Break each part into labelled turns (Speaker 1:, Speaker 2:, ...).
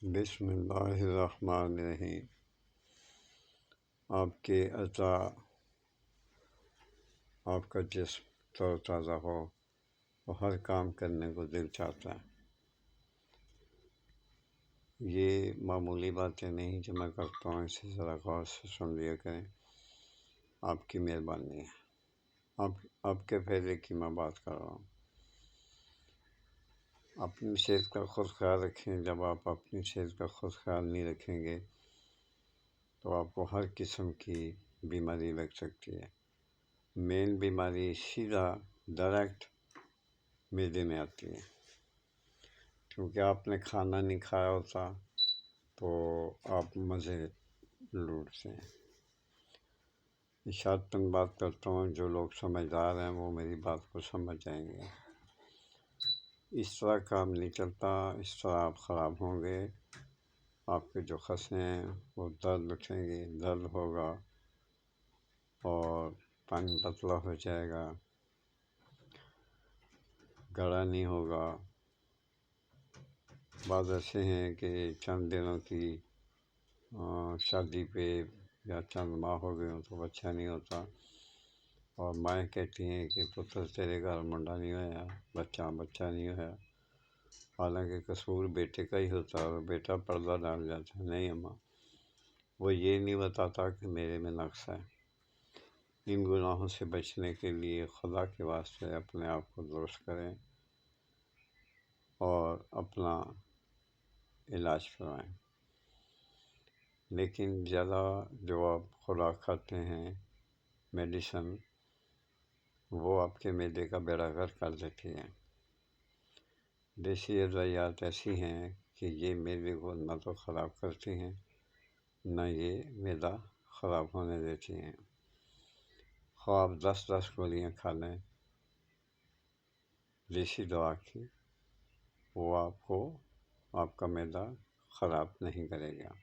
Speaker 1: بسم اللہ الرحمن الرحیم۔ آپ کے اعضاء، آپ کا جسم تر و تازہ ہو اور ہر کام کرنے کو دل چاہتا ہے۔ یہ معمولی باتیں نہیں جو میں کرتا ہوں، اسے ذرا غور سے سن لیا کریں، آپ کی مہربانی ہے۔ آپ کے فائدے کی میں بات کر رہا ہوں۔ اپنی صحت کا خود خیال رکھیں۔ جب آپ اپنی صحت کا خود خیال نہیں رکھیں گے تو آپ کو ہر قسم کی بیماری لگ سکتی ہے۔ مین بیماری سیدھا ڈائریکٹ معدے میں آتی ہے، کیونکہ آپ نے کھانا نہیں کھایا ہوتا تو آپ مزے لوٹتے ہیں۔ اشارتاً بات کرتا ہوں، جو لوگ سمجھدار ہیں وہ میری بات کو سمجھ جائیں گے۔ اس طرح کام نہیں چلتا، اس طرح آپ خراب ہوں گے۔ آپ کے جو خصیں ہیں وہ درد اٹھیں گے، درد ہوگا اور پانی پتلا ہو جائے گا، گڑا نہیں ہوگا۔ بعض ایسے ہیں کہ چند دنوں کی شادی پہ یا چند ماہ ہو گئے ہوں تو بچہ نہیں ہوتا، اور مائیں کہتی ہیں کہ پتر تیرے گھر منڈا نہیں ہوا، بچہ نہیں ہوا، حالانکہ قصور بیٹے کا ہی ہوتا ہے اور بیٹا پردہ ڈال جاتا ہے، نہیں اماں، وہ یہ نہیں بتاتا کہ میرے میں نقص ہے۔ ان گناہوں سے بچنے کے لیے خدا کے واسطے اپنے آپ کو درست کریں اور اپنا علاج کروائیں۔ لیکن زیادہ جو آپ خوراک کھاتے ہیں، میڈیسن، وہ آپ کے معدے کا بیڑا غرق کر دیتی ہے۔ دیسی ادویات ایسی ہیں کہ یہ معدے کو نہ تو خراب کرتی ہیں، نہ یہ معدہ خراب ہونے دیتی ہیں۔ خواہ آپ 10 گولیاں کھا لیں دیسی دوا کی، وہ آپ کا معدہ خراب نہیں کرے گا۔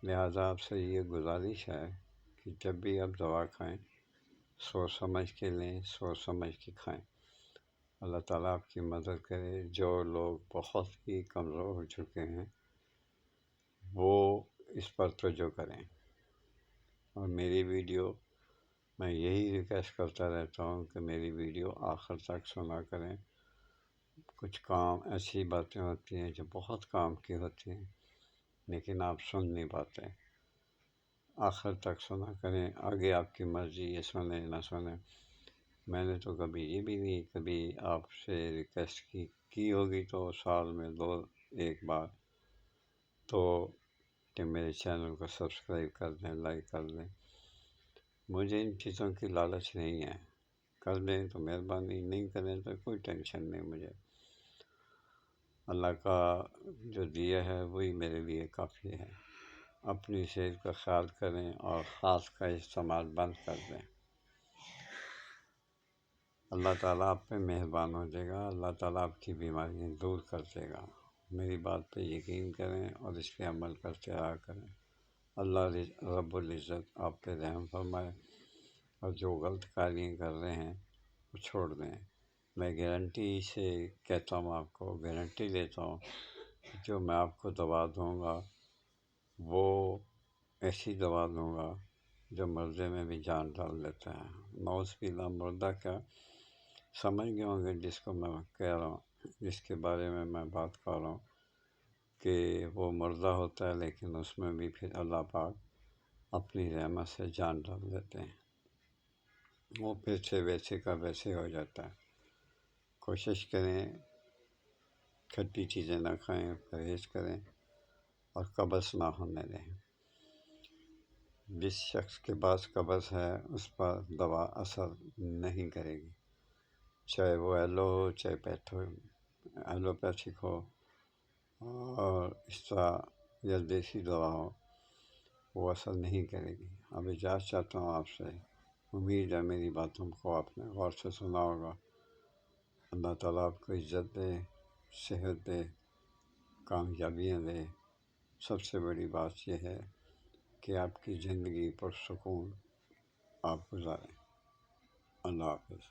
Speaker 1: لہٰذا آپ سے یہ گزارش ہے کہ جب بھی آپ دوا کھائیں، سوچ سمجھ کے لیں، سوچ سمجھ کے کھائیں۔ اللہ تعالیٰ آپ کی مدد کرے۔ جو لوگ بہت ہی کمزور ہو چکے ہیں وہ اس پر توجہ کریں، اور میری ویڈیو میں یہی ریکویسٹ کرتا رہتا ہوں کہ میری ویڈیو آخر تک سنا کریں۔ کچھ کام ایسی باتیں ہوتی ہیں جو بہت کام کی ہوتی ہیں لیکن آپ سن نہیں پاتے، آخر تک سنا کریں۔ آگے آپ کی مرضی، یہ سنیں نہ سنیں۔ میں نے تو کبھی یہ بھی نہیں کبھی آپ سے ریکویسٹ کی ہوگی تو سال میں ایک بار تو کہ میرے چینل کو سبسکرائب کر دیں، لائک کر دیں۔ مجھے ان چیزوں کی لالچ نہیں ہے، کر دیں تو مہربانی، نہیں کریں تو کوئی ٹینشن نہیں مجھے۔ اللہ کا جو دیا ہے وہی میرے لیے کافی ہے۔ اپنی صحت کا خیال کریں اور خاص کا استعمال بند کر دیں۔ اللہ تعالیٰ آپ پہ مہربان ہو جائے گا، اللہ تعالیٰ آپ کی بیماریاں دور کر دے گا۔ میری بات پہ یقین کریں اور اس پہ عمل کرتے رہا کریں۔ اللہ رب العزت آپ پہ رحم فرمائے، اور جو غلط کاریاں کر رہے ہیں وہ چھوڑ دیں۔ میں گارنٹی سے کہتا ہوں، آپ کو گارنٹی دیتا ہوں کہ جو میں آپ کو دوا دوں گا وہ ایسی دوا دوں گا جو مردے میں بھی جان ڈال دیتا ہے۔ نعوذ باللہ، مردہ کیا سمجھ گئے ہوں گے جس کو میں کہہ رہا ہوں، جس کے بارے میں بات کر رہا ہوں، کہ وہ مردہ ہوتا ہے لیکن اس میں بھی پھر اللہ پاک اپنی رحمت سے جان ڈال دیتے ہیں، وہ پھر سے ویسے کا ویسے ہو جاتا ہے۔ کوشش کریں کھٹی چیزیں نہ کھائیں، پرہیز کریں اور قبض نہ ہونے دیں۔ جس شخص کے پاس قبض ہے اس پر دوا اثر نہیں کرے گی، چاہے وہ ایلو ہو چاہے ایلوپیتھک ہو، اور اس طرح یا دیسی دوا ہو، وہ اثر نہیں کرے گی۔ اب اجازت چاہتا ہوں آپ سے، امید ہے میری باتوں کو آپ نے غور سے سنا ہوگا۔ اللہ تعالیٰ آپ کو عزت دے، صحت دے، کامیابیاں دے۔ سب سے بڑی بات یہ ہے کہ آپ کی زندگی پرسکون آپ گزاریں۔ اللہ حافظ۔